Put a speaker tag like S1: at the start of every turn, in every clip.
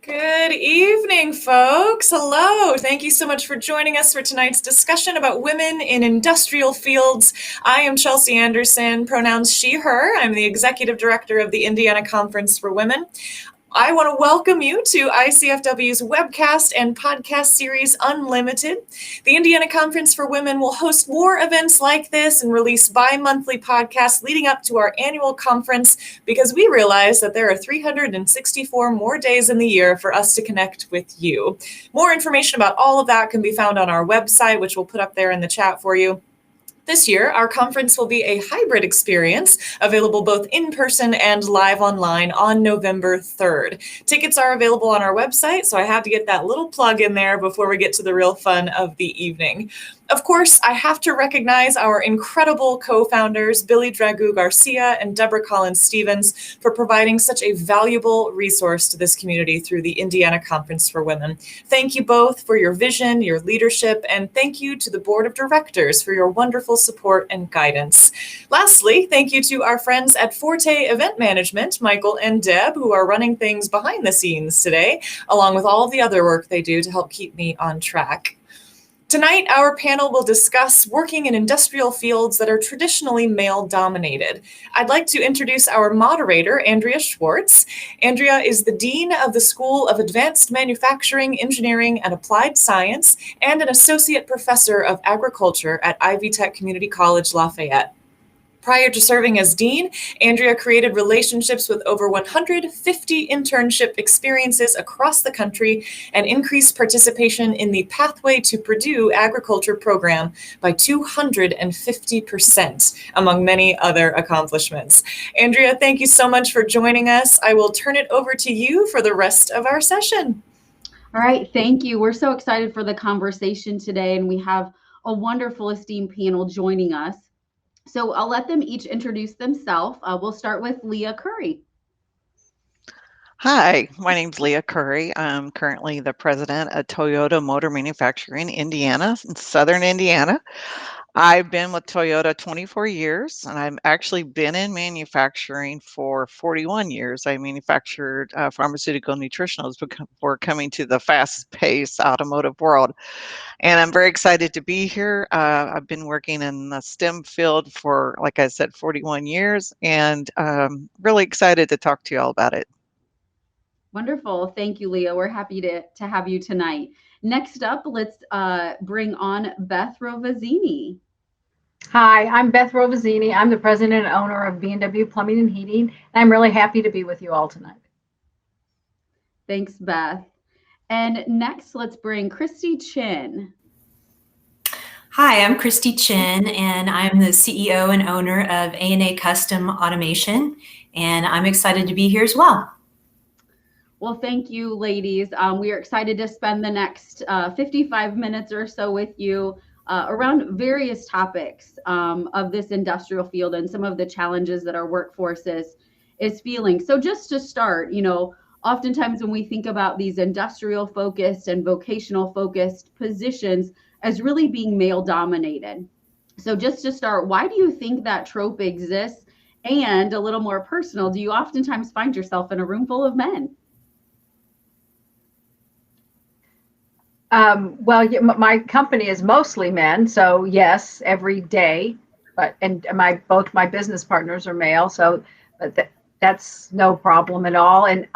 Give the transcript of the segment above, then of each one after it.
S1: Good evening, folks. Hello. Thank you so much for joining us for tonight's discussion about women in industrial fields. I am Chelsea Anderson, pronouns she, her. I'm the executive director of the Indiana Conference for Women. I want to welcome you to ICFW's webcast and podcast series, Unlimited. The Indiana Conference for Women will host more events like this and release bi-monthly podcasts leading up to our annual conference because we realize that there are 364 more days in the year for us to connect with you. More information about all of that can be found on our website, which we'll put up there in the chat for you. This year, our conference will be a hybrid experience, available both in person and live online on November 3rd. Tickets are available on our website, so I had to get that little plug in there before we get to the real fun of the evening. Of course, I have to recognize our incredible co-founders, Billy Dragoo Garcia and Deborah Collins Stevens, for providing such a valuable resource to this community through the Indiana Conference for Women. Thank you both for your vision, your leadership, and thank you to the board of directors for your wonderful support and guidance. Lastly, thank you to our friends at Forte Event Management, Michael and Deb, who are running things behind the scenes today, along with all of the other work they do to help keep me on track. Tonight, our panel will discuss working in industrial fields that are traditionally male-dominated. I'd like to introduce our moderator, Andrea Schwartz. Andrea is the Dean of the School of Advanced Manufacturing, Engineering, and Applied Science, and an Associate Professor of Agriculture at Ivy Tech Community College, Lafayette. Prior to serving as dean, Andrea created relationships with over 150 internship experiences across the country and increased participation in the Pathway to Purdue Agriculture program by 250%, among many other accomplishments. Andrea, thank you so much for joining us. I will turn it over to you for the rest of our session.
S2: All right, thank you. We're so excited for the conversation today, and we have a wonderful esteemed panel joining us. So I'll let them each introduce themselves. We'll start with Leah Curry.
S3: Hi, my name's Leah Curry. I'm currently the president of Toyota Motor Manufacturing Indiana, in Southern Indiana. I've been with Toyota 24 years, and I've actually been in manufacturing for 41 years. I manufactured pharmaceutical nutritionals before coming to the fast-paced automotive world. And I'm very excited to be here. I've been working in the STEM field for, like I said, 41 years, and really excited to talk to you all about it.
S2: Wonderful. Thank you, Leah. We're happy to have you tonight. Next up, let's bring on Beth Rovazzini.
S4: Hi, I'm Beth Rovazzini. I'm the president and owner of B&W Plumbing and Heating, and I'm really happy to be with you all tonight.
S2: Thanks, Beth. And next, let's bring Christy Chin.
S5: Hi, I'm Christy Chin, and I'm the CEO and owner of A&A Custom Automation, and I'm excited to be here as well.
S2: Well, thank you, ladies. We are excited to spend the next 55 minutes or so with you around various topics of this industrial field and some of the challenges that our workforce is feeling. So just to start, oftentimes when we think about these industrial focused and vocational focused positions as really being male dominated. So just to start, why do you think that trope exists? And a little more personal, do you oftentimes find yourself in a room full of men?
S4: Well, my company is mostly men, so yes, every day. And both my business partners are male, so that's no problem at all. And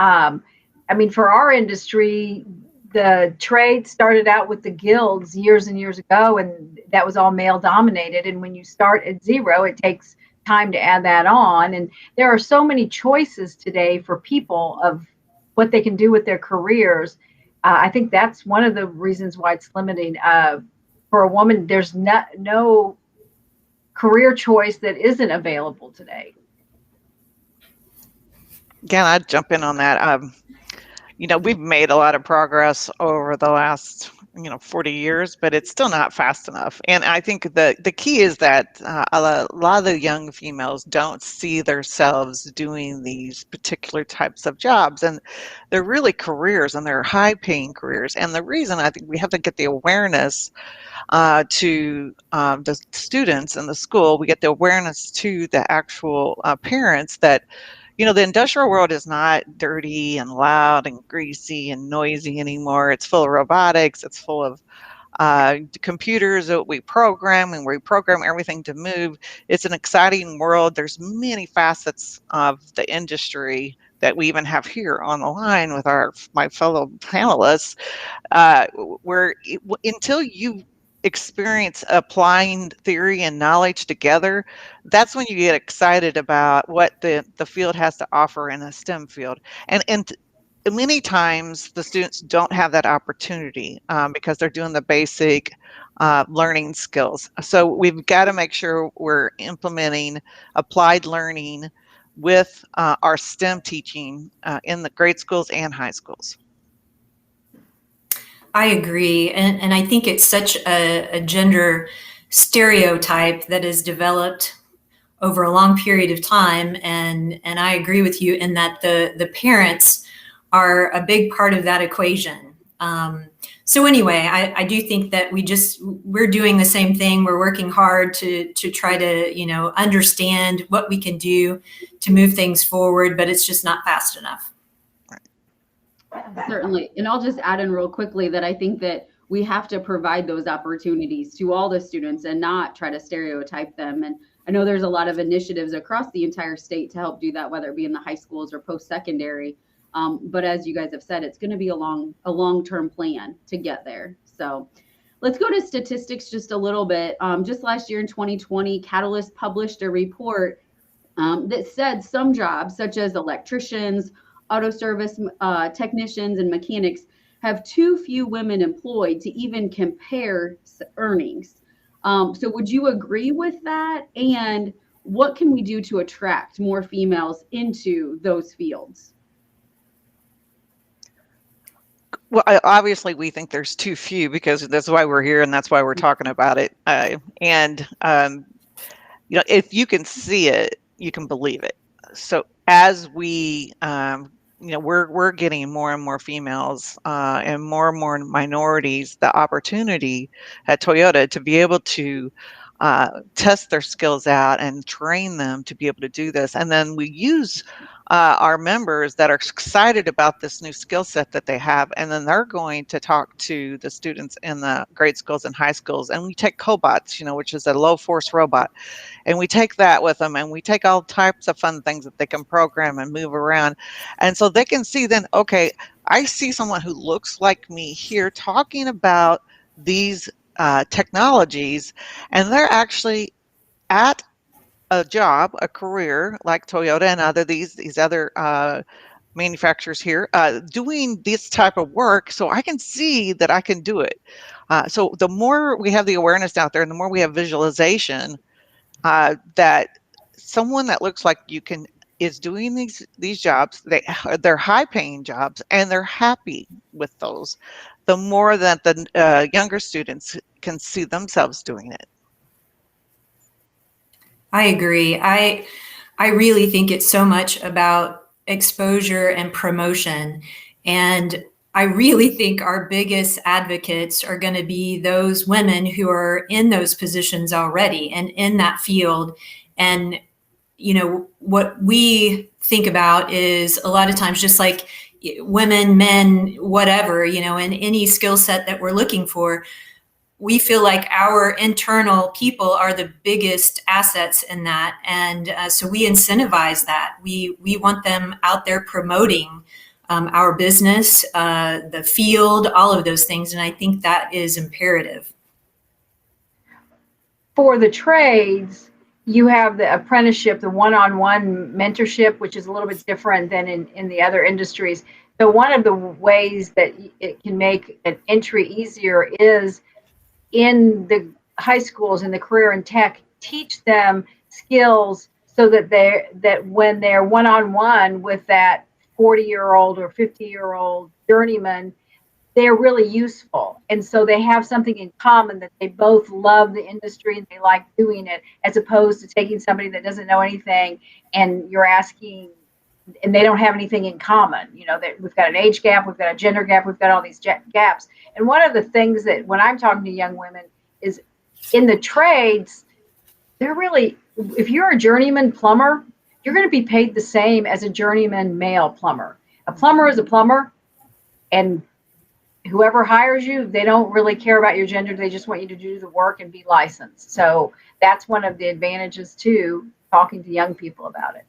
S4: for our industry, the trade started out with the guilds years and years ago, and that was all male dominated. And when you start at zero, it takes time to add that on. And there are so many choices today for people of what they can do with their careers. I think that's one of the reasons why it's limiting. For a woman, there's no career choice that isn't available today.
S3: Again, I'd jump in on that. We've made a lot of progress over the last 40 years, but it's still not fast enough. And I think the key is that a lot of the young females don't see themselves doing these particular types of jobs, and they're really careers, and they're high-paying careers. And the reason I think we have to get the awareness to the students in the school, we get the awareness to the actual parents that the industrial world is not dirty and loud and greasy and noisy anymore. It's full of robotics. It's full of computers that we program, and we program everything to move. It's an exciting world. There's many facets of the industry that we even have here on the line with my fellow panelists, where until you experience applying theory and knowledge together, that's when you get excited about what the field has to offer in a STEM field. And many times the students don't have that opportunity because they're doing the basic learning skills. So we've got to make sure we're implementing applied learning with our STEM teaching in the grade schools and high schools.
S5: I agree. And I think it's such a gender stereotype that is developed over a long period of time. And I agree with you in that the parents are a big part of that equation. So anyway, I do think that we're doing the same thing. We're working hard to try to, understand what we can do to move things forward, but it's just not fast enough.
S2: Certainly. And I'll just add in real quickly that I think that we have to provide those opportunities to all the students and not try to stereotype them. And I know there's a lot of initiatives across the entire state to help do that, whether it be in the high schools or post-secondary. But as you guys have said, it's going to be a long-term plan to get there. So let's go to statistics just a little bit. Just last year in 2020, Catalyst published a report that said some jobs, such as electricians, auto service technicians, and mechanics, have too few women employed to even compare earnings. So would you agree with that? And what can we do to attract more females into those fields?
S3: Well, obviously, we think there's too few because that's why we're here and that's why we're talking about it. If you can see it, you can believe it. So as we, we're getting more and more females and more minorities the opportunity at Toyota to be able to test their skills out and train them to be able to do this. And then we use our members that are excited about this new skill set that they have, and then they're going to talk to the students in the grade schools and high schools. And we take cobots, which is a low force robot, and we take that with them, and we take all types of fun things that they can program and move around. And so they can see then, okay, I see someone who looks like me here talking about these technologies, and they're actually at a job, a career like Toyota and these other manufacturers here doing this type of work, so I can see that I can do it. So the more we have the awareness out there, and the more we have visualization that someone that looks like you is doing these jobs, they're high-paying jobs, and they're happy with those, the more that the younger students can see themselves doing it.
S5: I agree. I really think it's so much about exposure and promotion. And I really think our biggest advocates are going to be those women who are in those positions already and in that field. And, what we think about is a lot of times just like women, men, whatever, in any skill set that we're looking for, we feel like our internal people are the biggest assets in that. And so we incentivize that. We want them out there promoting our business, the field, all of those things. And I think that is imperative.
S4: For the trades, you have the apprenticeship, the one-on-one mentorship, which is a little bit different than in the other industries. So one of the ways that it can make an entry easier is in the high schools, in the career and tech, teach them skills so that when they're one-on-one with that 40-year-old or 50-year-old journeyman, they're really useful. And so they have something in common, that they both love the industry and they like doing it, as opposed to taking somebody that doesn't know anything and you're asking, and they don't have anything in common. That we've got an age gap, we've got a gender gap, we've got all these gaps. And one of the things that when I'm talking to young women is in the trades, they're really, if you're a journeyman plumber, if you're going to be paid the same as a journeyman male plumber. A plumber is a plumber, and whoever hires you, they don't really care about your gender. They just want you to do the work and be licensed. So that's one of the advantages too, talking to young people about it.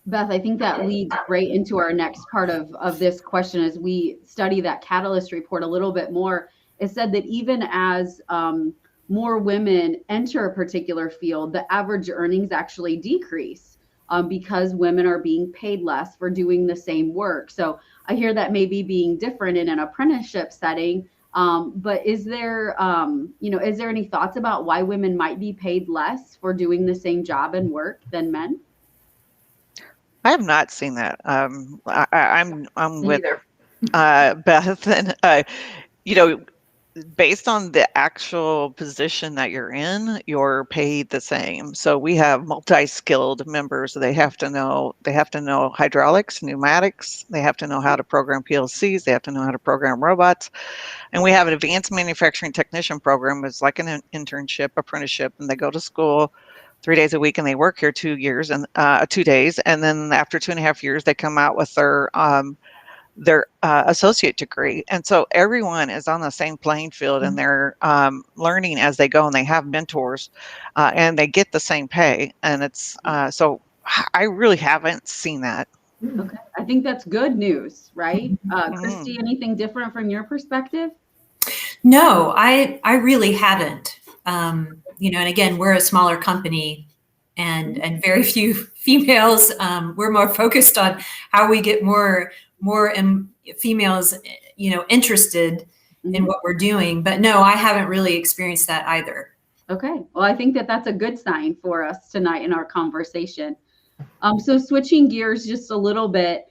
S2: Beth, I think that leads right into our next part of this question as we study that Catalyst report a little bit more. It said that even as more women enter a particular field, the average earnings actually decrease because women are being paid less for doing the same work. So I hear that maybe being different in an apprenticeship setting, but is there any thoughts about why women might be paid less for doing the same job and work than men?
S3: I have not seen that. I'm with
S4: Either.
S3: Beth, and based on the actual position that you're in, you're paid the same. So we have multi-skilled members. They have to know hydraulics, pneumatics. They have to know how to program PLCs. They have to know how to program robots. And we have an advanced manufacturing technician program. It's like an internship, apprenticeship, and they go to school 3 days a week and they work here 2 years and 2 days. And then after 2.5 years, they come out with their associate degree. And so everyone is on the same playing field, and they're learning as they go, and they have mentors, and they get the same pay. And it's so I really haven't seen that.
S2: Okay, I think that's good news, right? Christy, anything different from your perspective?
S5: No, I really haven't. And again, we're a smaller company, and very few females. We're more focused on how we get more females, interested in what we're doing. But no, I haven't really experienced that either.
S2: Okay, well, I think that that's a good sign for us tonight in our conversation. So switching gears just a little bit,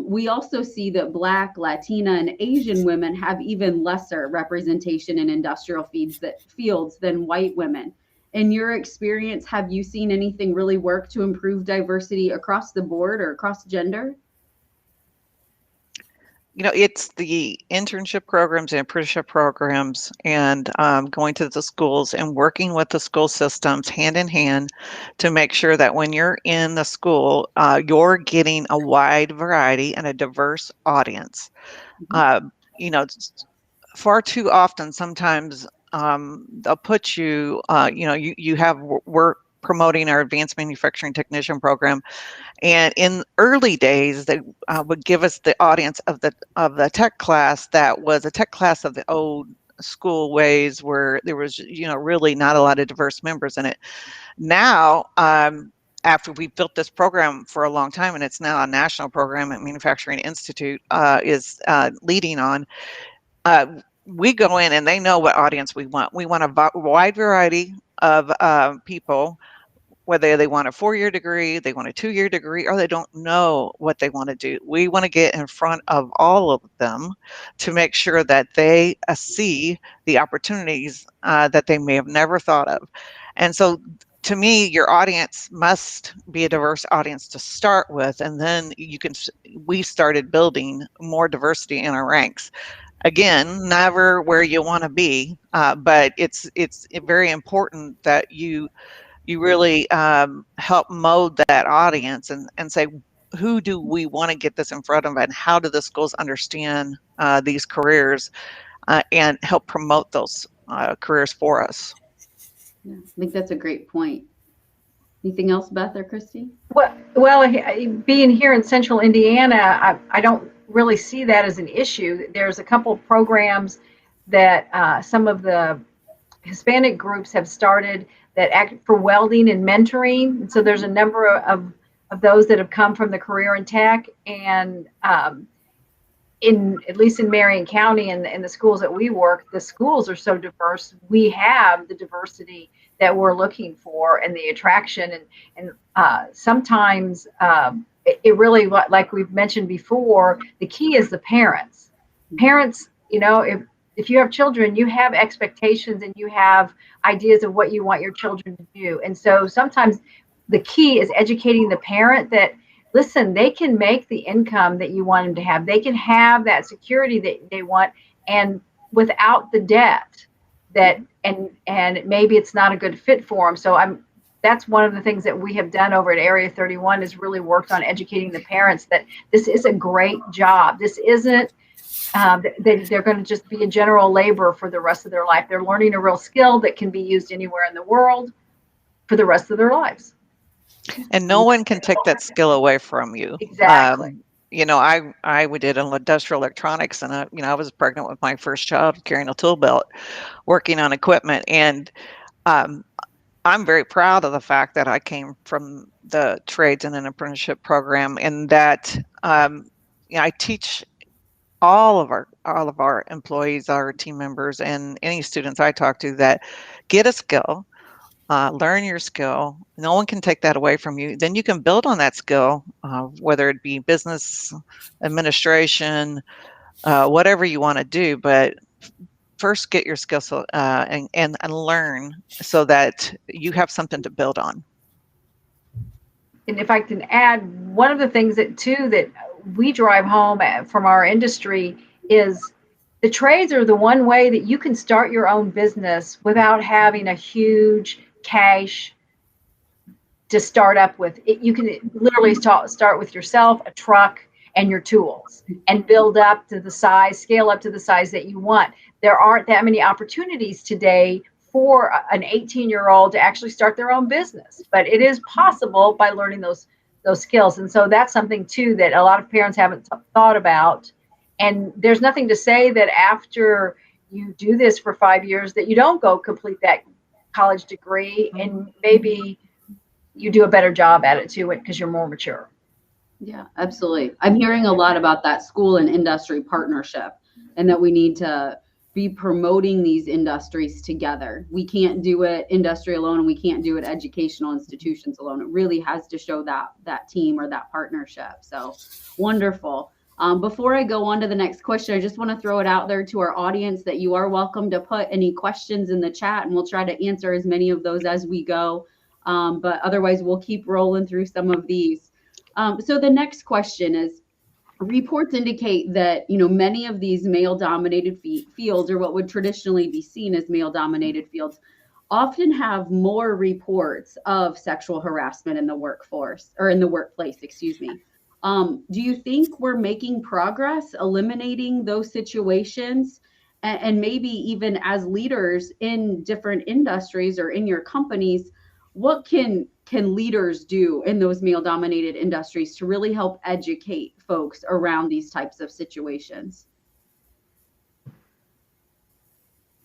S2: we also see that Black, Latina, and Asian women have even lesser representation in industrial fields than white women. In your experience, have you seen anything really work to improve diversity across the board or across gender?
S3: It's the internship programs and apprenticeship programs, and going to the schools and working with the school systems hand in hand to make sure that when you're in the school, you're getting a wide variety and a diverse audience. Far too often, sometimes they'll put you, we're promoting our advanced manufacturing technician program. And in early days, they would give us the audience of the tech class that was a tech class of the old school ways, where there was, really not a lot of diverse members in it. Now, after we built this program for a long time, and it's now a national program at Manufacturing Institute is leading on, we go in and they know what audience we want. We want a wide variety of people, whether they want a 4-year degree, they want a 2-year degree, or they don't know what they want to do. We want to get in front of all of them to make sure that they see the opportunities that they may have never thought of. And so, to me, your audience must be a diverse audience to start with, and then we started building more diversity in our ranks. Again, never where you want to be, but it's very important that you really help mold that audience and say, who do we want to get this in front of, and how do the schools understand these careers and help promote those careers for us?
S2: Yeah, I think that's a great point. Anything else, Beth or Christy?
S4: Well, being here in Central Indiana, I don't really see that as an issue. There's a couple of programs that some of the Hispanic groups have started that act for welding and mentoring. And so there's a number of those that have come from the career in tech, and at least in Marion County and the schools that we work, the schools are so diverse. We have the diversity that we're looking for and the attraction. And sometimes it really, like we've mentioned before, the key is the parents. Parents, if you have children, you have expectations and you have ideas of what you want your children to do. And so sometimes the key is educating the parent that, listen, they can make the income that you want them to have. They can have that security that they want, and without the debt and maybe it's not a good fit for them. So that's one of the things that we have done over at Area 31 is really worked on educating the parents that this is a great job. This isn't they're going to just be a general laborer for the rest of their life. They're learning a real skill that can be used anywhere in the world for the rest of their lives.
S3: And no one can take that skill away from you.
S4: Exactly.
S3: I did industrial electronics, and I was pregnant with my first child, carrying a tool belt, working on equipment, and I'm very proud of the fact that I came from the trades and an apprenticeship program, and that I teach all of our employees, our team members, and any students I talk to that get a skill, learn your skill. No one can take that away from you. Then you can build on that skill, whether it be business administration, whatever you want to do. But first, get your skill and learn so that you have something to build on.
S4: And if I can add, one of the things that we drive home from our industry is the trades are the one way that you can start your own business without having a huge cash to start up with. You can literally start with yourself, a truck, and your tools, and build up to the size, scale up to the size that you want. There aren't that many opportunities today for an 18-year-old to actually start their own business, but it is possible by learning those skills. And so that's something too that a lot of parents haven't thought about. And there's nothing to say that after you do this for 5 years that you don't go complete that college degree, and maybe you do a better job at it too because you're more mature.
S2: Yeah, absolutely. I'm hearing a lot about that school and industry partnership, and that we need to be promoting these industries together. We can't do it industry alone, and we can't do it educational institutions alone. It really has to show that team or that partnership. So wonderful. Before I go on to the next question, I just want to throw it out there to our audience that you are welcome to put any questions in the chat, and we'll try to answer as many of those as we go. But otherwise, we'll keep rolling through some of these. So the next question is, reports indicate that, many of these male-dominated fields, or what would traditionally be seen as male-dominated fields, often have more reports of sexual harassment in the workforce, or in the workplace, excuse me. Do you think we're making progress eliminating those situations? And maybe even as leaders in different industries or in your companies, what can leaders do in those male-dominated industries to really help educate folks around these types of situations?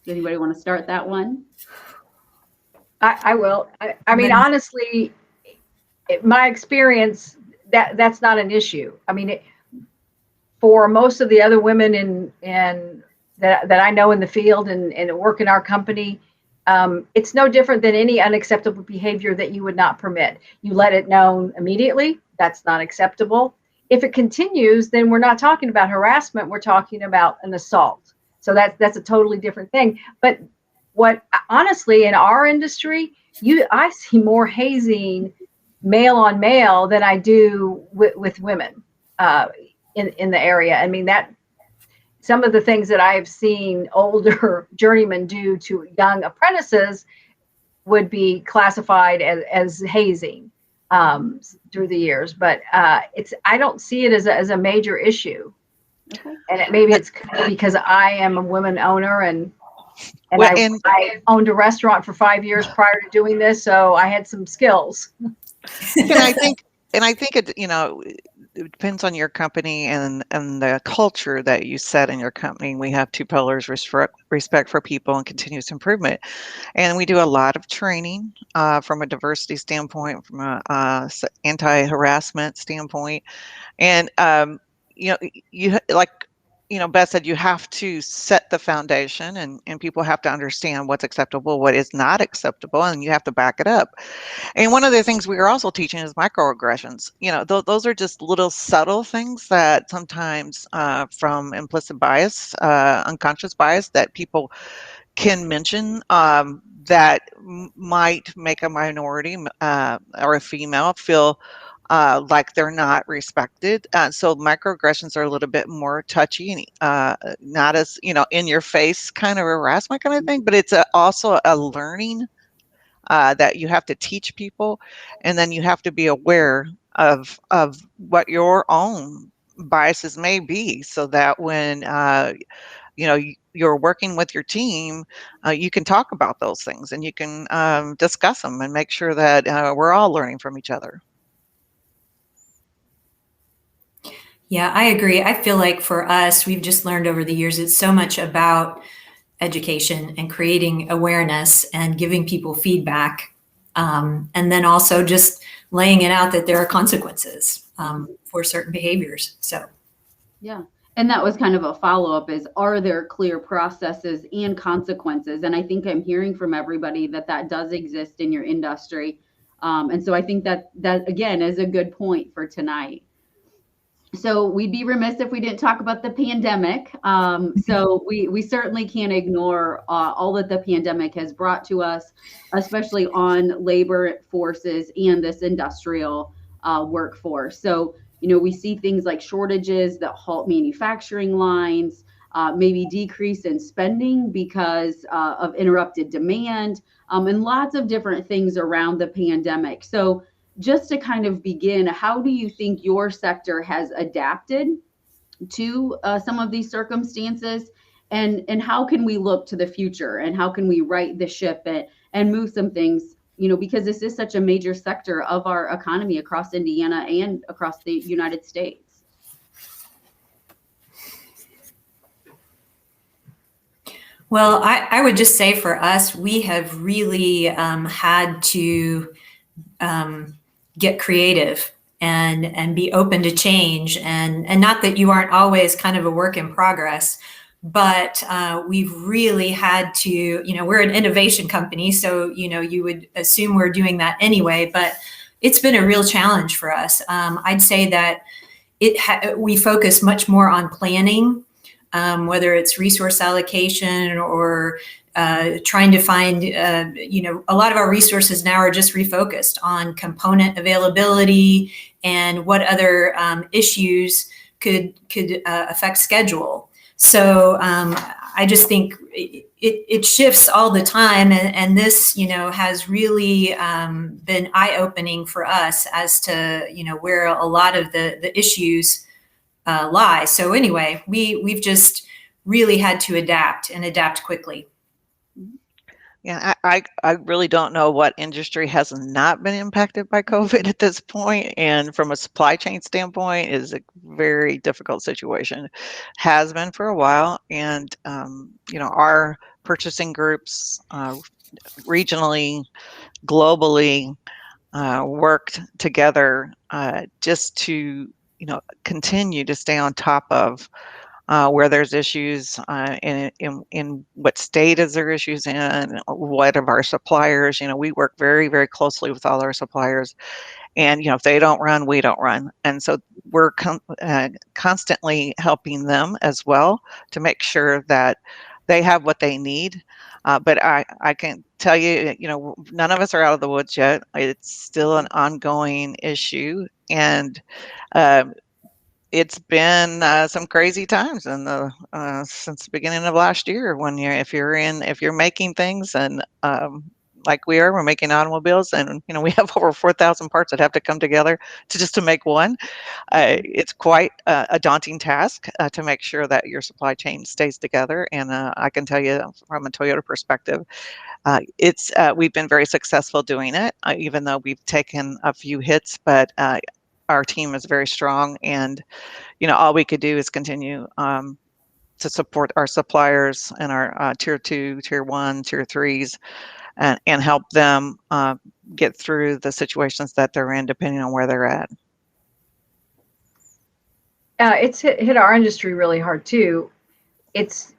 S2: Does anybody want to start that one?
S4: I will. I mean, honestly, my experience, that's not an issue. I mean, for most of the other women in that I know in the field and work in our company, it's no different than any unacceptable behavior that you would not permit. You let it known immediately. That's not acceptable. If it continues, then we're not talking about harassment. We're talking about an assault. So that's a totally different thing. But what honestly in our industry, I see more hazing male on male than I do with women in the area. I mean, that some of the things that I have seen older journeymen do to young apprentices would be classified as hazing through the years. But I don't see it as a major issue. Okay. And maybe it's because I am a woman owner and I owned a restaurant for 5 years prior to doing this, so I had some skills.
S3: And I think it, it depends on your company and the culture that you set in your company. We have two pillars: respect for people and continuous improvement. And we do a lot of training from a diversity standpoint, from a anti-harassment standpoint. And you like Beth said, you have to set the foundation, and people have to understand what's acceptable, what is not acceptable, and you have to back it up. And one of the things we are also teaching is microaggressions. Those are just little subtle things that sometimes from implicit bias, unconscious bias, that people can mention that might make a minority or a female feel like they're not respected. So microaggressions are a little bit more touchy, not as, in your face kind of harassment kind of thing, but it's also a learning that you have to teach people, and then you have to be aware of what your own biases may be, so that when you're working with your team, you can talk about those things, and you can discuss them and make sure that we're all learning from each other.
S5: Yeah, I agree. I feel like for us, we've just learned over the years, it's so much about education and creating awareness and giving people feedback. And then also just laying it out that there are consequences for certain behaviors. So,
S2: yeah. And that was kind of a follow-up is, are there clear processes and consequences? And I think I'm hearing from everybody that does exist in your industry. And so I think that again is a good point for tonight. So we'd be remiss if we didn't talk about the pandemic. So we certainly can't ignore all that the pandemic has brought to us, especially on labor forces and this industrial workforce. So, we see things like shortages that halt manufacturing lines, maybe decrease in spending because of interrupted demand, and lots of different things around the pandemic. So just to kind of begin, how do you think your sector has adapted to some of these circumstances, and how can we look to the future, and how can we right the ship and move some things, because this is such a major sector of our economy across Indiana and across the United States?
S5: well, I would just say for us, we have really had to get creative and be open to change, and not that you aren't always kind of a work in progress, but we've really had to, we're an innovation company, so you would assume we're doing that anyway, but it's been a real challenge for us. I'd say that we focus much more on planning, whether it's resource allocation or trying to find, a lot of our resources now are just refocused on component availability and what other issues could affect skewing. So I just think it shifts all the time, and this, has really been eye-opening for us as to, where a lot of the issues lie. So anyway, we've just really had to adapt quickly.
S3: Yeah, I really don't know what industry has not been impacted by COVID at this point, and from a supply chain standpoint, is a very difficult situation. Has been for a while, and our purchasing groups, regionally, globally, worked together just to continue to stay on top of where there's issues, in what state is there issues in, what of our suppliers. We work very, very closely with all our suppliers, and if they don't run, we don't run, and so we're constantly helping them as well to make sure that they have what they need. But I can tell you, none of us are out of the woods yet. It's still an ongoing issue, and it's been some crazy times in the since the beginning of last year, when if you're making things, and like we're making automobiles, and we have over 4,000 parts that have to come together to make one. It's quite a daunting task to make sure that your supply chain stays together. And I can tell you from a Toyota perspective, we've been very successful doing it, even though we've taken a few hits, but our team is very strong, and all we could do is continue to support our suppliers and our tier 2, tier 1, tier 3s, and help them get through the situations that they're in, depending on where they're at.
S4: It's hit our industry really hard too. It's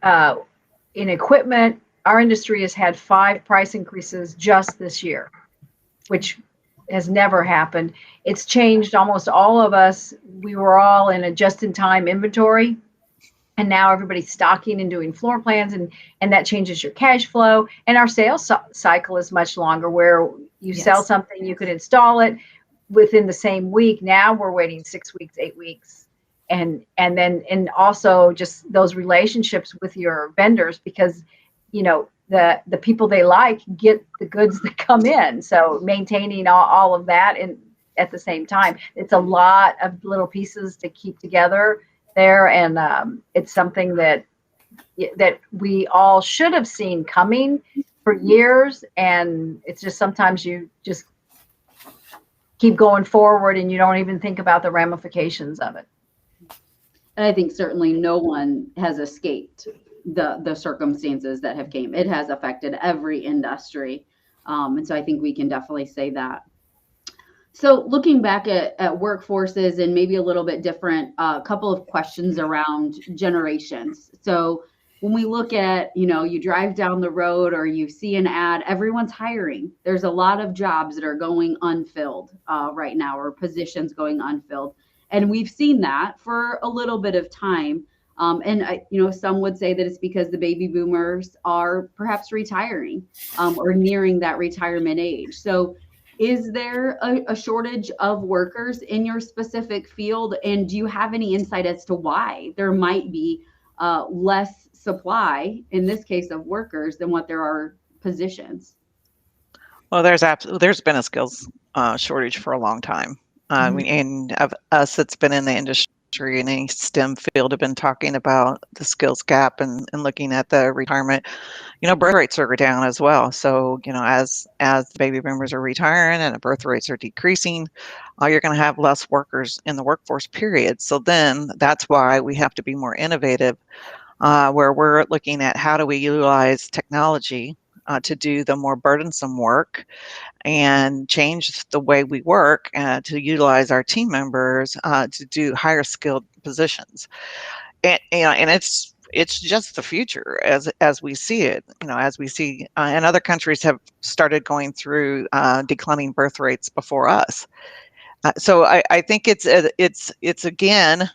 S4: in equipment. Our industry has had 5 price increases just this year, which has never happened. It's changed almost all of us. We were all in a just-in-time inventory, and now everybody's stocking and doing floor plans, and that changes your cash flow. And our sales cycle is much longer, where you sell something, you could install it within the same week. Now we're waiting 6 weeks, 8 weeks. And also just those relationships with your vendors, because the people they like get the goods that come in. So maintaining all of that and at the same time, it's a lot of little pieces to keep together there, and it's something that we all should have seen coming for years, and it's just sometimes you just keep going forward and you don't even think about the ramifications of it.
S2: And I think certainly no one has escaped the circumstances that have came. It has affected every industry. And so I think we can definitely say that. So looking back at workforces and maybe a little bit different, a couple of questions around generations. So when we look at, you drive down the road or you see an ad, everyone's hiring. There's a lot of jobs that are going unfilled right now, or positions going unfilled. And we've seen that for a little bit of time. And some would say that it's because the baby boomers are perhaps retiring or nearing that retirement age. So is there a shortage of workers in your specific field? And do you have any insight as to why there might be less supply, in this case of workers, than what there are positions?
S3: Well, there's been a skills shortage for a long time. And of us that's been in the industry in any STEM field have been talking about the skills gap and looking at the retirement. Birth rates are down as well. So, as the baby boomers are retiring and the birth rates are decreasing, you're going to have less workers in the workforce, period. So then that's why we have to be more innovative, where we're looking at how do we utilize technology to do the more burdensome work and change the way we work to utilize our team members to do higher skilled positions. And it's just the future as we see it. As we see, and other countries have started going through declining birth rates before us. So I think it's again,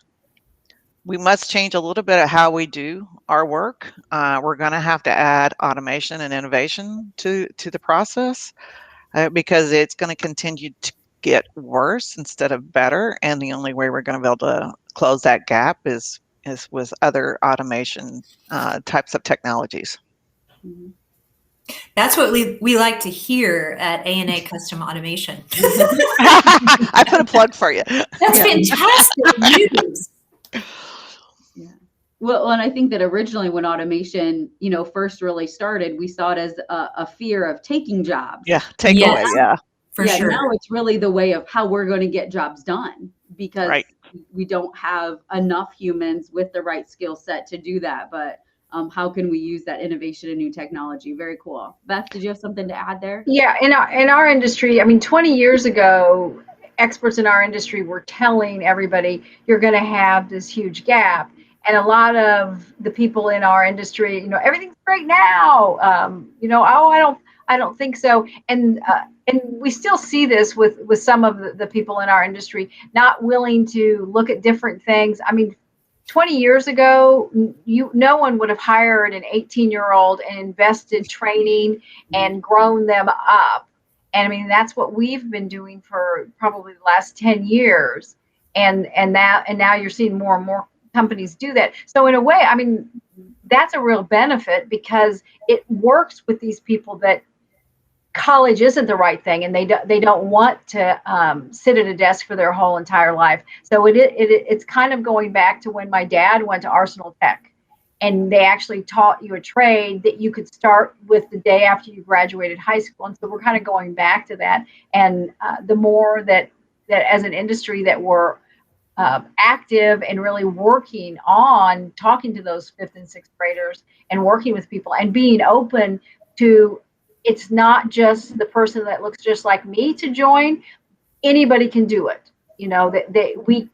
S3: we must change a little bit of how we do our work. We're going to have to add automation and innovation to the process because it's going to continue to get worse instead of better. And the only way we're going to be able to close that gap is with other automation types of technologies.
S5: That's what we like to hear at A&A Custom Automation.
S3: I put a plug for you.
S5: That's fantastic news.
S2: Yeah. Well, and I think that originally when automation, first really started, we saw it as a fear of taking jobs.
S3: Yeah, take away. Yeah,
S5: for sure.
S2: Now it's really the way of how we're going to get jobs done, because we don't have enough humans with the right skill set to do that. But how can we use that innovation and new technology? Very cool. Beth, did you have something to add there?
S4: Yeah, in our industry, 20 years ago, experts in our industry were telling everybody you're going to have this huge gap. And a lot of the people in our industry, everything's great now. I don't think so. And we still see this with some of the people in our industry not willing to look at different things. 20 years ago, no one would have hired an 18-year-old and invested training and grown them up. And that's what we've been doing for probably the last 10 years. And now you're seeing more and more companies do that. So in a way, that's a real benefit, because it works with these people that college isn't the right thing, and they don't want to sit at a desk for their whole entire life. So it's kind of going back to when my dad went to Arsenal Tech, and they actually taught you a trade that you could start with the day after you graduated high school. And so we're kind of going back to that. And the more that as an industry that we're active and really working on talking to those 5th and 6th graders and working with people and being open to, it's not just the person that looks just like me to join. Anybody can do it.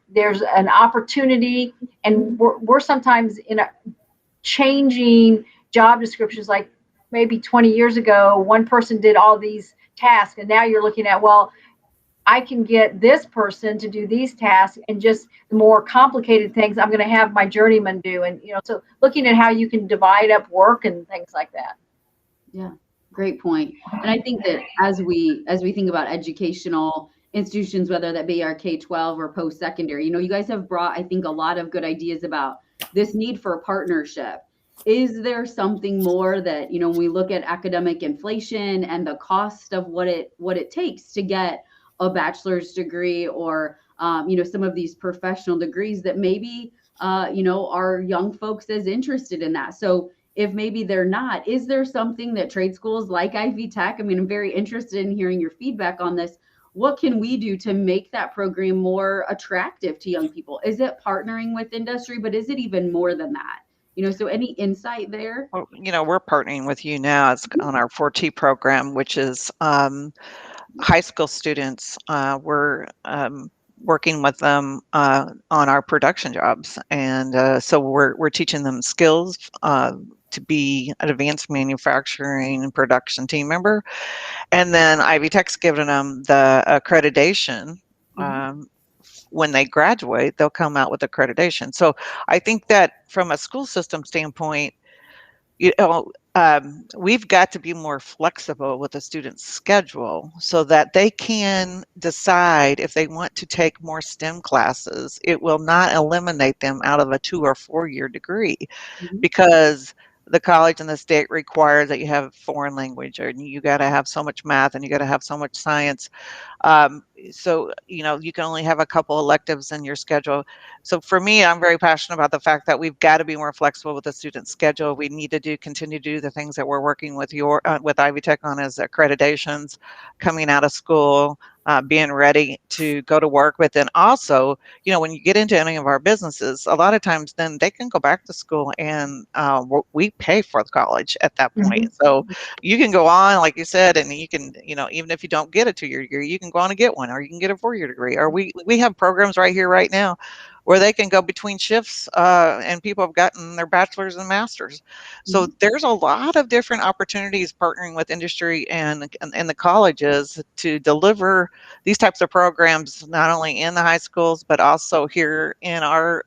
S4: There's an opportunity, and we're sometimes in a changing job descriptions. Like maybe 20 years ago, one person did all these tasks, and now you're looking at, well, I can get this person to do these tasks, and just the more complicated things I'm going to have my journeyman do. And, so looking at how you can divide up work and things like that.
S2: Yeah, great point. And I think that as we think about educational institutions, whether that be our K-12 or post-secondary, you guys have brought, I think, a lot of good ideas about this need for a partnership. Is there something more that, when we look at academic inflation and the cost of what it takes to get a bachelor's degree, or some of these professional degrees, that maybe are young folks as interested in that? So if maybe they're not, is there something that trade schools like Ivy Tech, I'm very interested in hearing your feedback on this. What can we do to make that program more attractive to young people? Is it partnering with industry, but is it even more than that? So any insight there?
S3: Well, we're partnering with you now. It's on our 4T program, which is high school students. We're working with them on our production jobs, and so we're teaching them skills to be an advanced manufacturing and production team member, and then Ivy Tech's giving them the accreditation. When they graduate, they'll come out with accreditation. So I think that from a school system standpoint, we've got to be more flexible with the student's schedule so that they can decide if they want to take more STEM classes. It will not eliminate them out of a 2 or 4 year degree, because the college and the state require that you have foreign language, or you got to have so much math, and you got to have so much science. So, you can only have a couple electives in your schedule. So for me, I'm very passionate about the fact that we've got to be more flexible with the student schedule. We need to continue to do the things that we're working with with Ivy Tech on, as accreditations, coming out of school, being ready to go to work. But then also, when you get into any of our businesses, a lot of times then they can go back to school, and we pay for the college at that point. So you can go on, like you said, and you can, even if you don't get a 2 year degree, you can go on and get one, or you can get a 4 year degree. Or we have programs right here, right now, where they can go between shifts, and people have gotten their bachelor's and masters. So there's a lot of different opportunities partnering with industry and the colleges to deliver these types of programs, not only in the high schools, but also here in our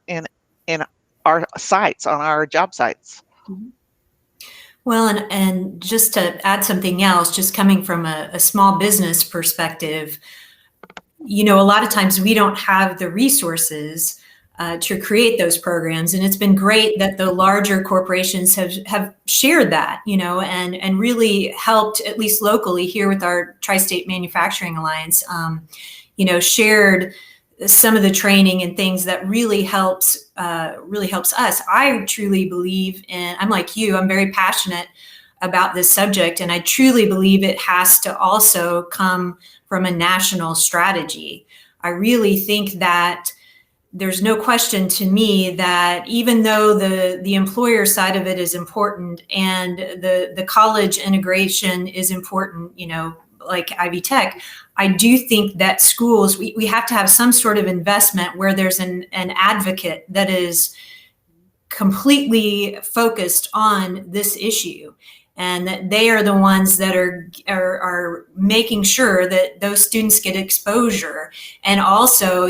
S3: sites, on our job sites.
S5: Well, and just to add something else, just coming from a small business perspective, a lot of times we don't have the resources to create those programs. And it's been great that the larger corporations have shared that, and really helped, at least locally here with our Tri-State Manufacturing Alliance, shared some of the training and things that really helps us. I truly believe in, I'm like you, I'm very passionate about this subject, and I truly believe it has to also come from a national strategy. I really think that there's no question to me that even though the employer side of it is important, and the college integration is important, like Ivy Tech, I do think that schools, we have to have some sort of investment where there's an advocate that is completely focused on this issue, and that they are the ones that are making sure that those students get exposure. And also,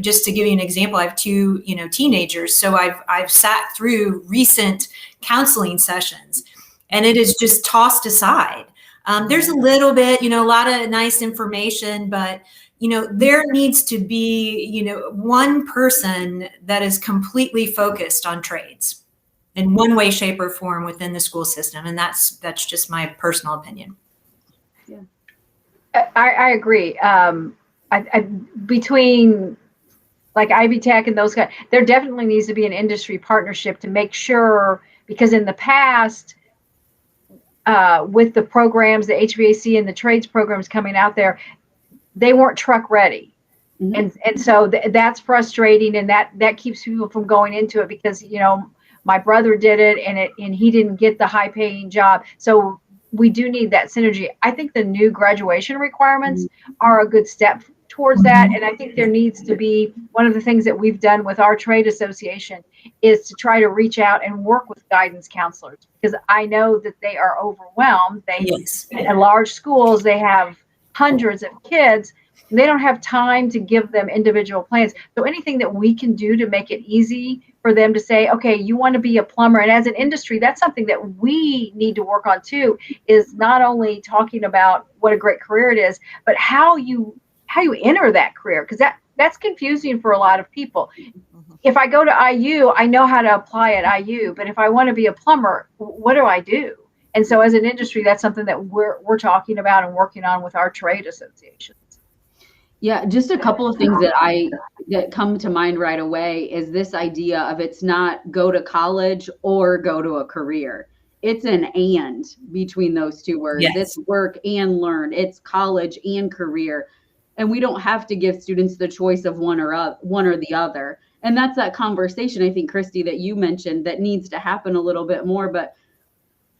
S5: just to give you an example, I have two, teenagers. So I've sat through recent counseling sessions, and it is just tossed aside. There's a little bit, a lot of nice information, but there needs to be, one person that is completely focused on trades in one way, shape, or form within the school system. And that's just my personal opinion.
S2: Yeah,
S4: I agree. Between like Ivy Tech and those guys, there definitely needs to be an industry partnership to make sure, because in the past, with the programs, the HVAC and the trades programs coming out there, they weren't truck ready. And so that's frustrating, and that keeps people from going into it, because my brother did it, and he didn't get the high paying job. So we do need that synergy. I think the new graduation requirements are a good step towards that. And I think there needs to be, one of the things that we've done with our trade association is to try to reach out and work with guidance counselors, because I know that they are overwhelmed. In large schools, they have hundreds of kids. They don't have time to give them individual plans. So anything that we can do to make it easy for them to say, okay, you want to be a plumber. And as an industry, that's something that we need to work on too, is not only talking about what a great career it is, but how you enter that career, because that's confusing for a lot of people. if I go to IU, I know how to apply at IU, but if I want to be a plumber, what do I do? And so as an industry, that's something that we're talking about and working on with our trade associations.
S2: Yeah, just a couple of things that come to mind right away is this idea of it's not go to college or go to a career. It's an and between those two words.
S5: Yes.
S2: It's work and learn. It's college and career. And we don't have to give students the choice of one or the other. And that's that conversation, I think, Christy, that you mentioned that needs to happen a little bit more. But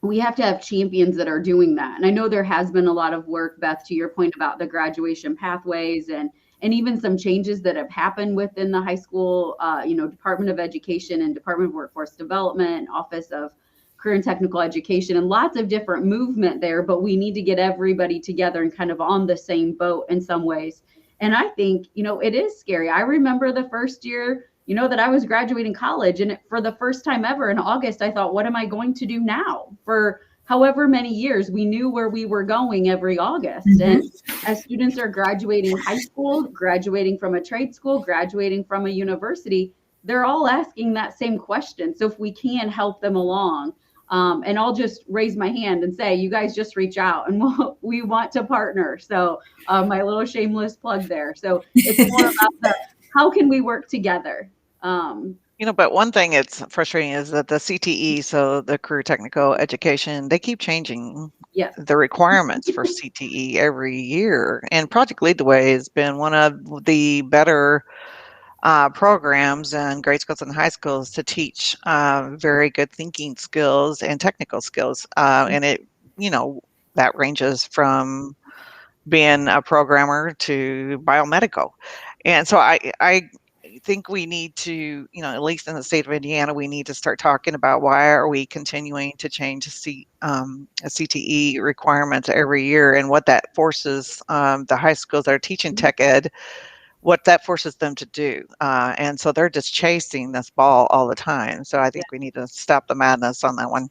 S2: we have to have champions that are doing that. And I know there has been a lot of work, Beth, to your point about the graduation pathways and even some changes that have happened within the high school, Department of Education and Department of Workforce Development, Office of Career and Technical Education, and lots of different movement there, but we need to get everybody together and kind of on the same boat in some ways. And I think, it is scary. I remember the first year, that I was graduating college, and for the first time ever in August, I thought, what am I going to do now? For however many years, we knew where we were going every August. Mm-hmm. And as students are graduating high school, graduating from a trade school, graduating from a university, they're all asking that same question. So if we can help them along, and I'll just raise my hand and say, you guys just reach out and we want to partner. So my little shameless plug there. So it's more about how can we work together?
S3: But one thing it's frustrating is that the CTE, so the Career Technical Education, they keep changing the requirements for CTE every year. And Project Lead the Way has been one of the better programs in grade schools and high schools to teach very good thinking skills and technical skills. And it, that ranges from being a programmer to biomedical. And so I think we need to, at least in the state of Indiana, we need to start talking about why are we continuing to change CTE requirements every year, and what that forces the high schools that are teaching tech ed, what that forces them to do. And so they're just chasing this ball all the time. So I think we need to stop the madness on that one.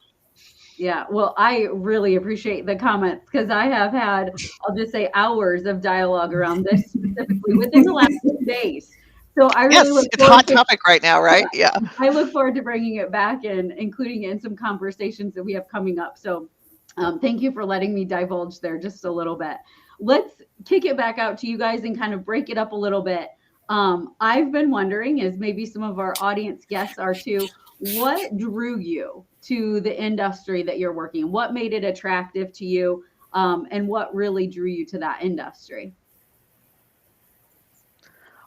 S2: Yeah, well, I really appreciate the comments because I have had, I'll just say, hours of dialogue around this specifically within the last 2 days. So I really look
S3: it's a hot topic right now, right? Yeah.
S2: I look forward to bringing it back and including it in some conversations that we have coming up. So thank you for letting me divulge there just a little bit. Let's kick it back out to you guys and kind of break it up a little bit. I've been wondering, as maybe some of our audience guests are too, what drew you to the industry that you're working in? What made it attractive to you? And what really drew you to that industry?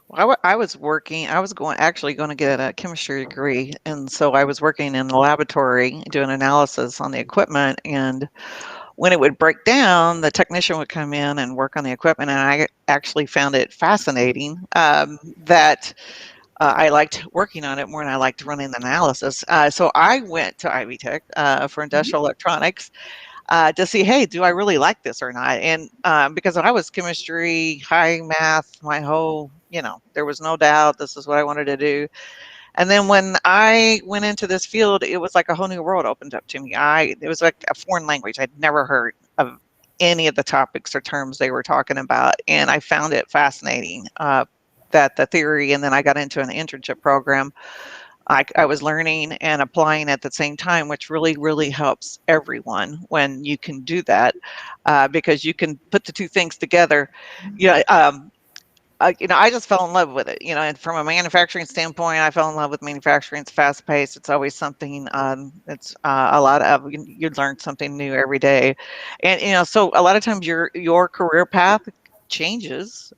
S3: Well, I was actually going to get a chemistry degree. And so I was working in the laboratory doing analysis on the equipment. And when it would break down, the technician would come in and work on the equipment. And I actually found it fascinating that I liked working on it more than I liked running the analysis. So I went to Ivy Tech for industrial electronics to see, hey, do I really like this or not? And because I was chemistry, high math, my whole, there was no doubt this is what I wanted to do. And then when I went into this field, it was like a whole new world opened up to me. It was like a foreign language. I'd never heard of any of the topics or terms they were talking about. And I found it fascinating that the theory, and then I got into an internship program. I was learning and applying at the same time, which really, really helps everyone when you can do that, because you can put the two things together. I just fell in love with it, and from a manufacturing standpoint, I fell in love with manufacturing. It's fast paced. It's always something, it's a lot of, you learn something new every day. And, so a lot of times your career path changes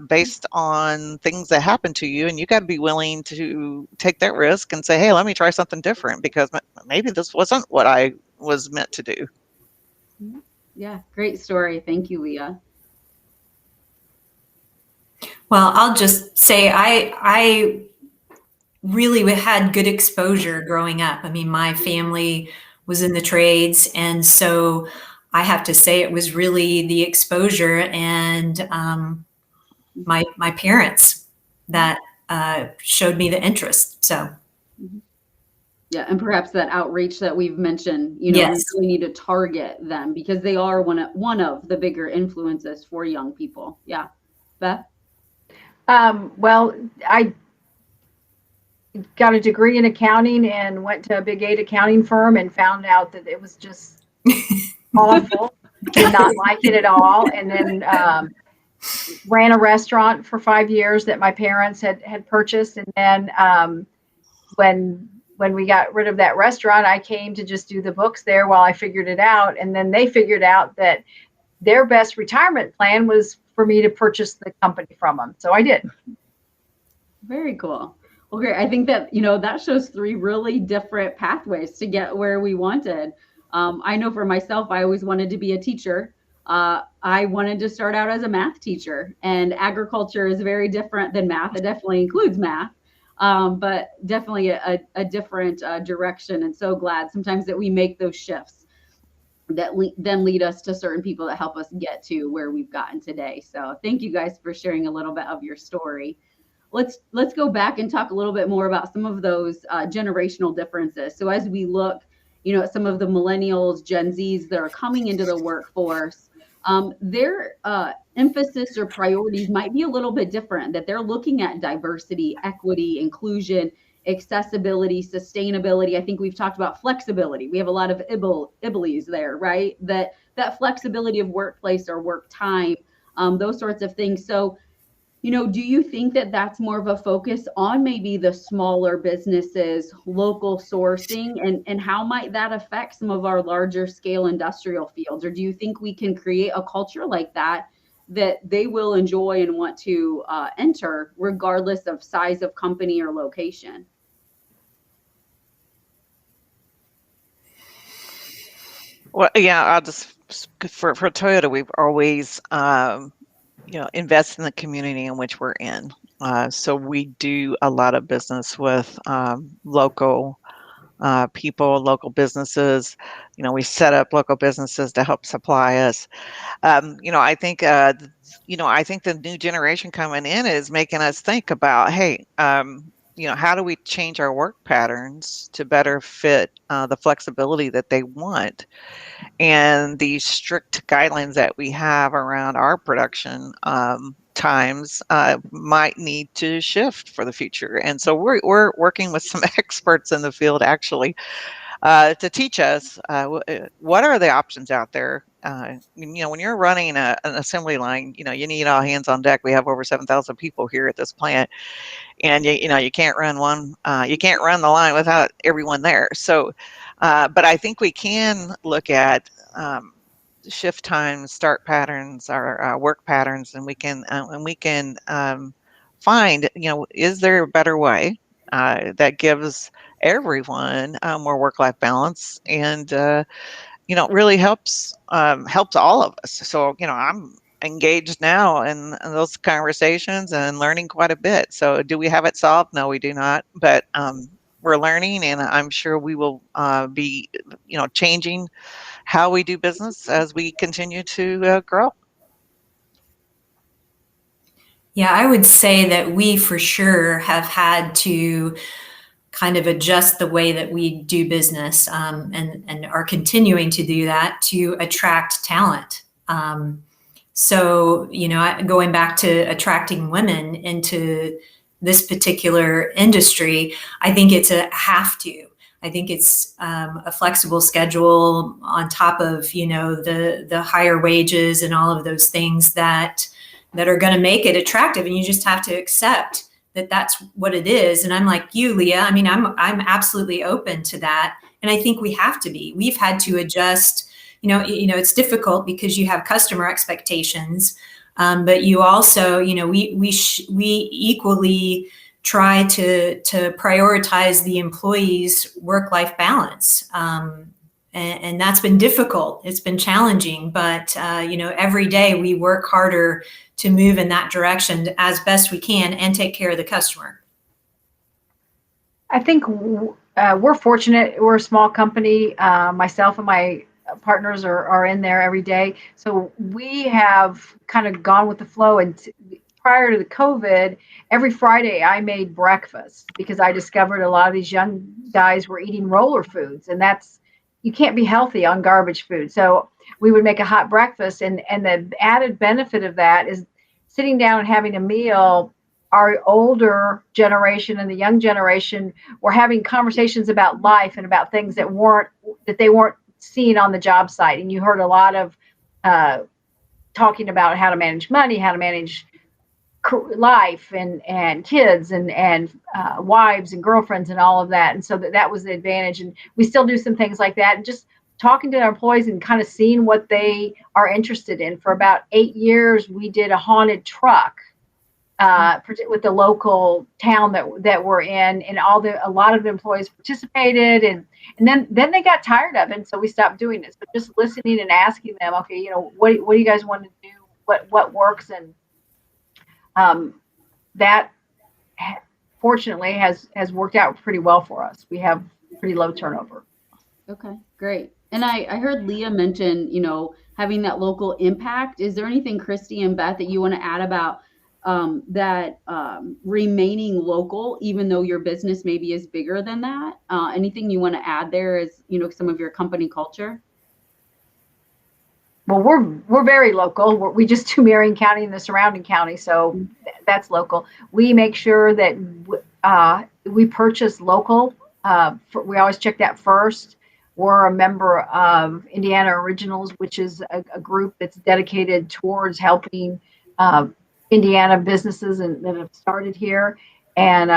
S3: based on things that happen to you, and you got to be willing to take that risk and say, hey, let me try something different, because maybe this wasn't what I was meant to do.
S2: Yeah, great story. Thank you, Leah.
S5: Well, I'll just say I really had good exposure growing up. I mean, my family was in the trades, and so I have to say it was really the exposure and my parents that showed me the interest. So.
S2: Yeah, and perhaps that outreach that we've mentioned,
S5: yes.
S2: We really need to target them because they are one of the bigger influences for young people. Yeah, Beth?
S4: Well, got a degree in accounting and went to a big 8 accounting firm and found out that it was just awful. Did not like it at all. And then ran a restaurant for 5 years that my parents had purchased. And then when we got rid of that restaurant, I came to just do the books there while I figured it out. And then they figured out that their best retirement plan was for me to purchase the company from them. So I did.
S2: Very cool. Well, great. I think that, that shows 3 really different pathways to get where we wanted. I know for myself, I always wanted to be a teacher. I wanted to start out as a math teacher, and agriculture is very different than math. It definitely includes math, but definitely a different direction. And so glad sometimes that we make those shifts that then lead us to certain people that help us get to where we've gotten today. So thank you guys for sharing a little bit of your story. Let's go back and talk a little bit more about some of those generational differences. So as we look, at some of the millennials, Gen Zs that are coming into the workforce, their emphasis or priorities might be a little bit different, that they're looking at diversity, equity, inclusion, accessibility, sustainability. I think we've talked about flexibility. We have a lot of IBLEs there, right? That flexibility of workplace or work time, those sorts of things. So, do you think that that's more of a focus on maybe the smaller businesses, local sourcing, and how might that affect some of our larger scale industrial fields? Or do you think we can create a culture like that they will enjoy and want to enter regardless of size of company or location?
S3: Well, yeah, I'll just for Toyota, we've always invest in the community in which we're in. So we do a lot of business with local people, local businesses. We set up local businesses to help supply us. I think the new generation coming in is making us think about, hey, how do we change our work patterns to better fit the flexibility that they want? And the strict guidelines that we have around our production times might need to shift for the future. And so we're working with some experts in the field actually to teach us what are the options out there. When you're running an assembly line, you need all hands on deck. We have over 7,000 people here at this plant, and you can't run the line without everyone there. So, but I think we can look at shift times, start patterns, our work patterns, and we can find, is there a better way that gives everyone more work-life balance and really helps all of us. So I'm engaged now in those conversations and learning quite a bit. So do we have it solved? No, we do not. But we're learning, and I'm sure we will be changing how we do business as we continue to grow.
S5: Yeah, I would say that we for sure have had to kind of adjust the way that we do business, and are continuing to do that to attract talent. So, going back to attracting women into this particular industry, I think it's a have to. I think it's a flexible schedule on top of, the higher wages and all of those things that are going to make it attractive. And you just have to accept that that's what it is. And I'm like you, Leah. I mean, I'm absolutely open to that. And I think we have to be. We've had to adjust. It's difficult because you have customer expectations, but you also, we equally try to prioritize the employee's work-life balance. And that's been difficult. It's been challenging, but every day we work harder to move in that direction as best we can and take care of the customer.
S4: I think we're fortunate. We're a small company. Myself and my partners are in there every day. So we have kind of gone with the flow. And prior to the COVID, every Friday I made breakfast because I discovered a lot of these young guys were eating roller foods, and you can't be healthy on garbage food. So we would make a hot breakfast, and the added benefit of that is sitting down and having a meal our older generation and the young generation were having conversations about life and about things that they weren't seeing on the job site. And you heard a lot of talking about how to manage money, how to manage life and kids and wives and girlfriends and all of that. And so that was the advantage. And we still do some things like that, and just talking to our employees and kind of seeing what they are interested in. For about 8 years, we did a haunted truck with the local town that we're in, and a lot of the employees participated, and then they got tired of it, and so we stopped doing it. So just listening and asking them, okay, what do you guys want to do? What works? And that fortunately has worked out pretty well for us. We have pretty low turnover.
S2: Okay, great. And I heard Leah mention, having that local impact. Is there anything, Christy and Beth, that you want to add about that remaining local, even though your business maybe is bigger than that? Anything you want to add there is, some of your company culture?
S4: Well, we're very local. We just do Marion County and the surrounding county, so that's local. We make sure that we purchase local. We always check that first. We're a member of Indiana Originals, which is a group that's dedicated towards helping Indiana businesses that have started here. And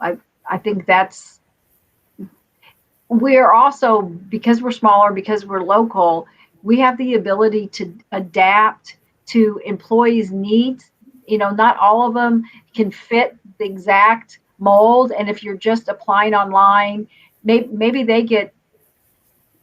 S4: I think we're also, because we're smaller, because we're local, we have the ability to adapt to employees' needs. Not all of them can fit the exact mold. And if you're just applying online, maybe they get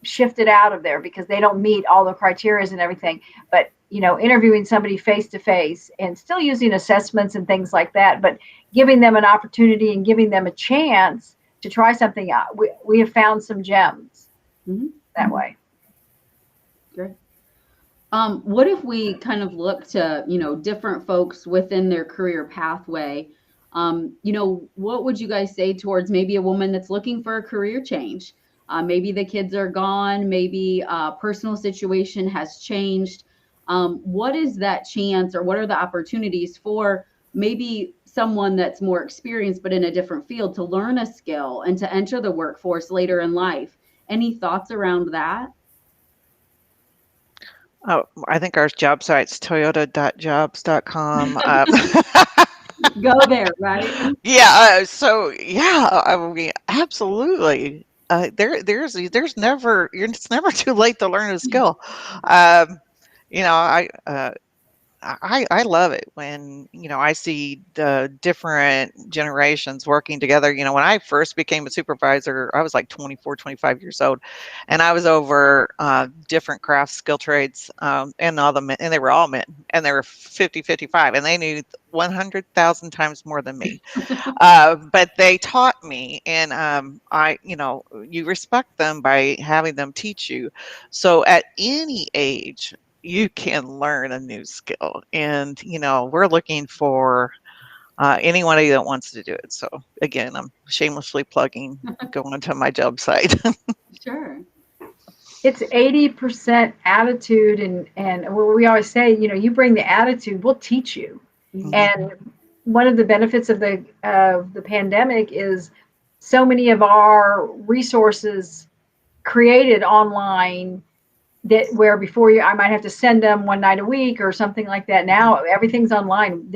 S4: shifted out of there because they don't meet all the criteria and everything. But, interviewing somebody face to face and still using assessments and things like that, but giving them an opportunity and giving them a chance to try something out. We have found some gems that way.
S2: Great. What if we kind of look to, different folks within their career pathway? What would you guys say towards maybe a woman that's looking for a career change? Maybe the kids are gone, maybe a personal situation has changed. What is that chance, or what are the opportunities for maybe someone that's more experienced but in a different field to learn a skill and to enter the workforce later in life? Any thoughts around that?
S3: Oh, I think our job site's toyota.jobs.com.
S2: Go there, right?
S3: Yeah. I mean, absolutely. There's never, it's never too late to learn a skill. I love it when, I see the different generations working together. When I first became a supervisor, I was like 24, 25 years old, and I was over different craft skill trades, and all the men, and they were all men, and they were 50, 55, and they knew 100,000 times more than me. But they taught me, and you respect them by having them teach you. So at any age, you can learn a new skill, and we're looking for anybody that wants to do it. So again, I'm shamelessly plugging going to my job site.
S2: Sure.
S4: It's 80% attitude, and we always say, you bring the attitude, we'll teach you. And one of the benefits of the pandemic is so many of our resources created online, that where before I might have to send them one night a week or something like that. Now everything's online.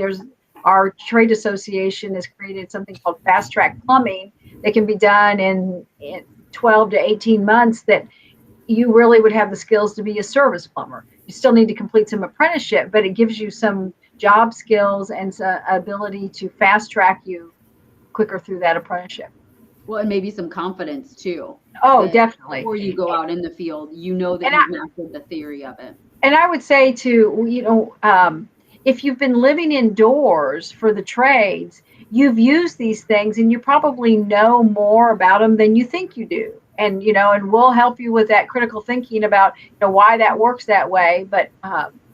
S4: Our trade association has created something called Fast Track Plumbing that can be done in 12 to 18 months, that you really would have the skills to be a service plumber. You still need to complete some apprenticeship, but it gives you some job skills and ability to fast track you quicker through that apprenticeship.
S2: Well, and maybe some confidence too.
S4: Oh, definitely.
S2: Before you go out in the field, that you've mastered the theory of it.
S4: And I would say too, if you've been living indoors for the trades, you've used these things and you probably know more about them than you think you do. And, and we'll help you with that critical thinking about, why that works that way. But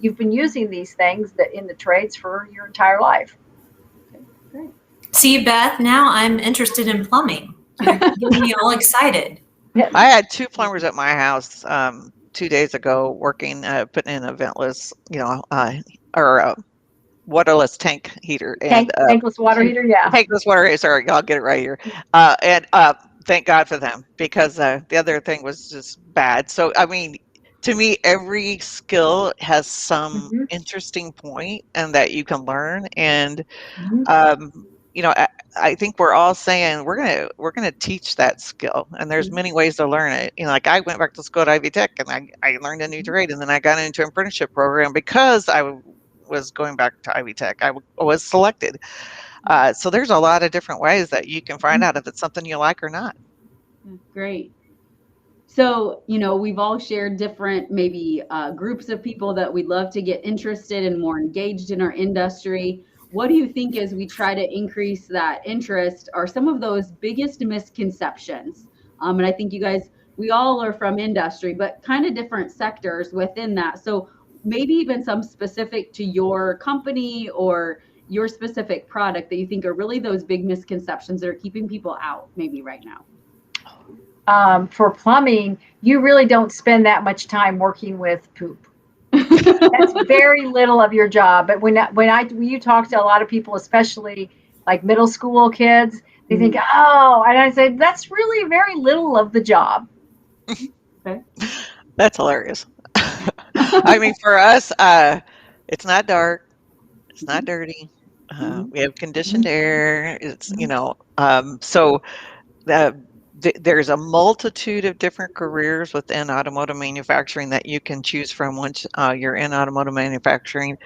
S4: you've been using these things in the trades for your entire life.
S2: Okay, great.
S5: See, Beth, now I'm interested in plumbing. You're getting me all excited.
S3: I had 2 plumbers at my house 2 days ago working, putting in a ventless, waterless tank heater, and
S4: Tankless water heater, yeah.
S3: tankless water heater. Sorry, I'll get it right here. And thank God for them, because the other thing was just bad. So I mean, to me, every skill has some
S4: Mhm,
S3: interesting point and that you can learn. And
S4: mhm,
S3: you know, I think we're all saying we're gonna teach that skill, and there's many ways to learn it. You know, like I went back to school at Ivy Tech, and I learned a new trade, and then I got into an apprenticeship program because was going back to Ivy Tech. Was selected. So there's a lot of different ways that you can find
S4: mhm,
S3: out if it's something you like or not.
S2: Great. So, we've all shared different maybe groups of people that we'd love to get interested and more engaged in our industry. What do you think, as we try to increase that interest, are some of those biggest misconceptions? And I think you guys, we all are from industry, but kind of different sectors within that. So maybe even some specific to your company or your specific product that you think are really those big misconceptions that are keeping people out maybe right now.
S4: For plumbing, you really don't spend that much time working with poop. That's very little of your job. But when you talk to a lot of people, especially like middle school kids, they think, oh, and I say that's really very little of the job.
S2: Okay.
S3: That's hilarious. I mean, for us, it's not dark, it's not dirty.
S2: Mhm.
S3: We have conditioned air. It's so there's a multitude of different careers within automotive manufacturing that you can choose from once you're in automotive manufacturing.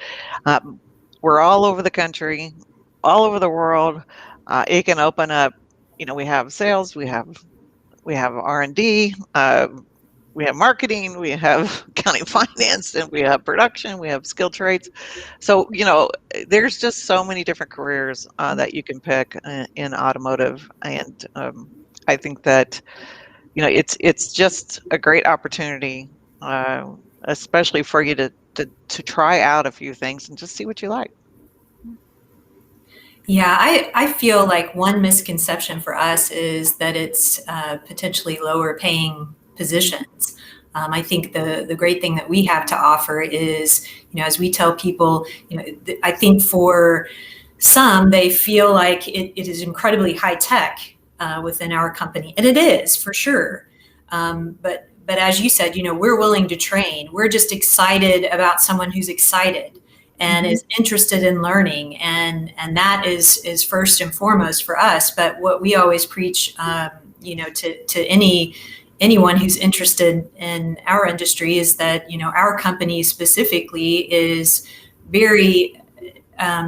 S3: Um, we're all over the country, all over the world. It can open up. We have sales, we have R&D, we have marketing, we have accounting, finance, and we have production, we have skilled trades. So there's just so many different careers that you can pick in automotive, and I think that it's just a great opportunity, especially for you to try out a few things and just see what you like.
S5: Yeah, I feel like one misconception for us is that it's potentially lower paying positions. I think the great thing that we have to offer is, as we tell people, I think for some, they feel like it is incredibly high tech within our company, and it is for sure. But as you said, we're willing to train. We're just excited about someone who's excited and is interested in learning, and that is first and foremost for us. But what we always preach, to anyone who's interested in our industry is that our company specifically is very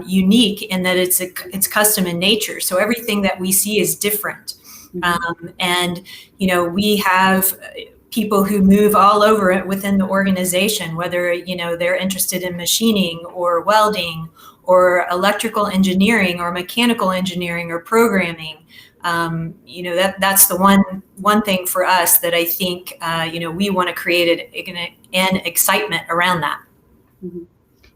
S5: unique in that it's custom in nature. So everything that we see is different, and we have people who move all over it within the organization, whether they're interested in machining or welding or electrical engineering or mechanical engineering or programming. That's the one thing for us that I think we want to create an excitement around that.
S2: Mm-hmm.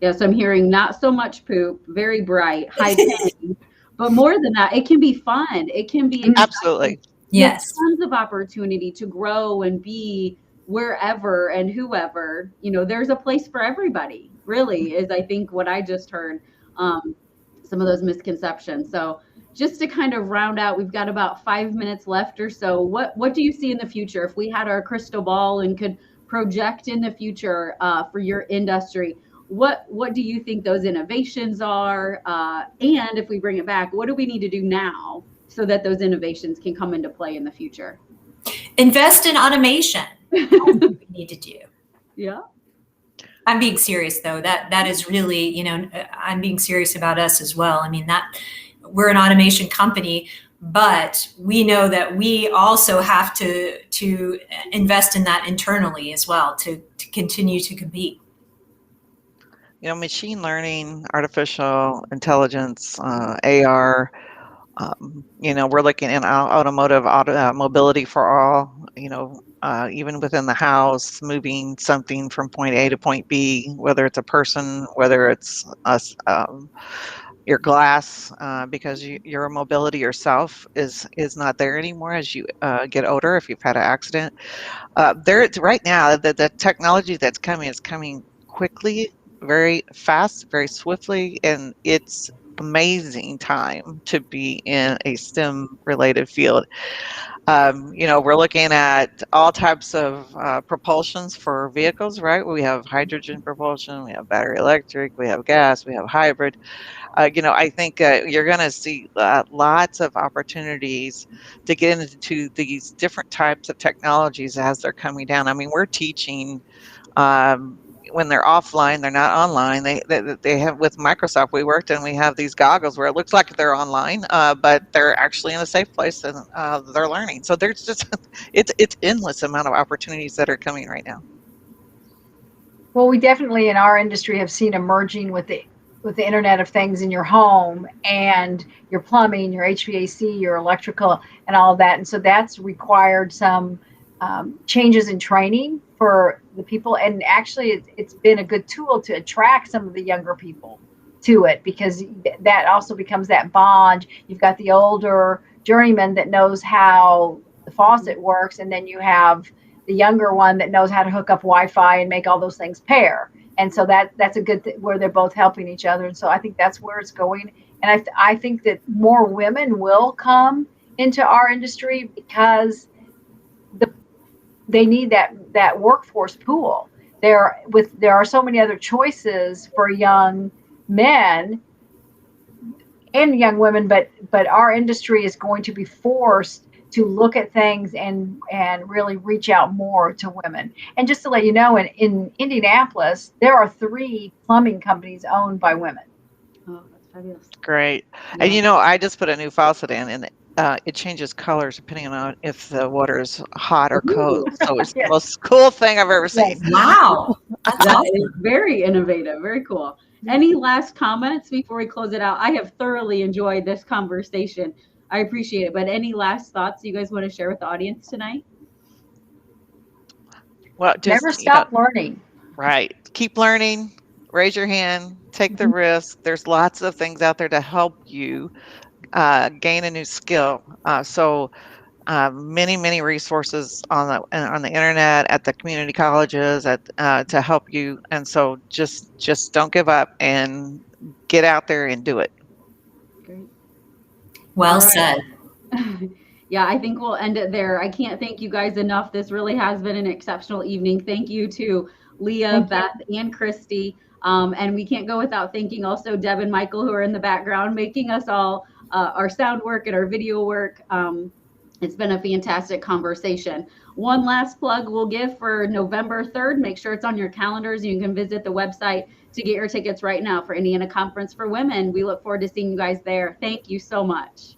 S2: Yes, I'm hearing not so much poop, very bright, high paying, but more than that, it can be fun. It can be
S3: Absolutely.
S5: Yes.
S2: tons of opportunity to grow and be wherever and whoever. There's a place for everybody, really, is I think what I just heard, some of those misconceptions. So just to kind of round out, we've got about 5 minutes left or so. What do you see in the future? If we had our crystal ball and could project in the future for your industry, what do you think those innovations are? And if we bring it back, what do we need to do now so that those innovations can come into play in the future?
S5: Invest in automation. That's what we need to do.
S2: Yeah.
S5: I'm being serious though. That is really, I'm being serious about us as well. I mean, that we're an automation company, but we know that we also have to invest in that internally as well to continue to compete.
S3: Machine learning, artificial intelligence, AR. We're looking in automotive mobility for all. Even within the house, moving something from point A to point B, whether it's a person, whether it's us, your glass, because your mobility yourself is not there anymore as you get older. If you've had an accident, right now the technology that's coming is coming quickly very fast, very swiftly, and it's amazing time to be in a STEM related field. We're looking at all types of propulsions for vehicles, right? We have hydrogen propulsion, we have battery electric, we have gas, we have hybrid. I think you're going to see lots of opportunities to get into these different types of technologies as they're coming down. I mean, we're teaching um, when they're offline, they're not online. They have, with Microsoft, we worked and we have these goggles where it looks like they're online, but they're actually in a safe place and they're learning. So there's just it's endless amount of opportunities that are coming right now.
S4: Well, we definitely in our industry have seen emerging with the Internet of Things in your home and your plumbing, your HVAC, your electrical, and all of that. And so that's required some changes in training for the people. And actually, it's been a good tool to attract some of the younger people to it, because that also becomes that bond. You've got the older journeyman that knows how the faucet works, and then you have the younger one that knows how to hook up Wi-Fi and make all those things pair. And so that's a good where they're both helping each other. And so I think that's where it's going. And I think that more women will come into our industry because they need that workforce pool. There are so many other choices for young men and young women, but our industry is going to be forced to look at things and really reach out more to women. And just to let you know, in Indianapolis, there are 3 plumbing companies owned by women.
S2: Oh, that's fabulous.
S3: Great.
S2: Yeah.
S3: And I just put a new faucet in, and it changes colors depending on if the water is hot or cold. So it's the
S4: Yes.
S3: most cool thing I've ever seen.
S4: Yes.
S5: Wow. That's
S2: That
S5: awesome.
S2: is very innovative. Very cool. Any last comments before we close it out? I have thoroughly enjoyed this conversation. I appreciate it. But any last thoughts you guys want to share with the audience tonight?
S3: Well, just
S4: Never stop learning.
S3: right. Keep learning. Raise your hand. Take the risk. There's lots of things out there to help you gain a new skill. Many resources on the internet, at the community colleges, to help you. And so just don't give up and get out there and do it.
S2: Great.
S5: Well
S2: All right.
S5: said.
S2: Yeah, I think we'll end it there. I can't thank you guys enough. This really has been an exceptional evening. Thank you to Leah, Beth, and Christy. And we can't go without thanking also Deb and Michael, who are in the background making us all our sound work and our video work. It's been a fantastic conversation. One last plug we'll give for November 3rd. Make sure it's on your calendars. You can visit the website to get your tickets right now for Indiana Conference for Women. We look forward to seeing you guys there. Thank you so much.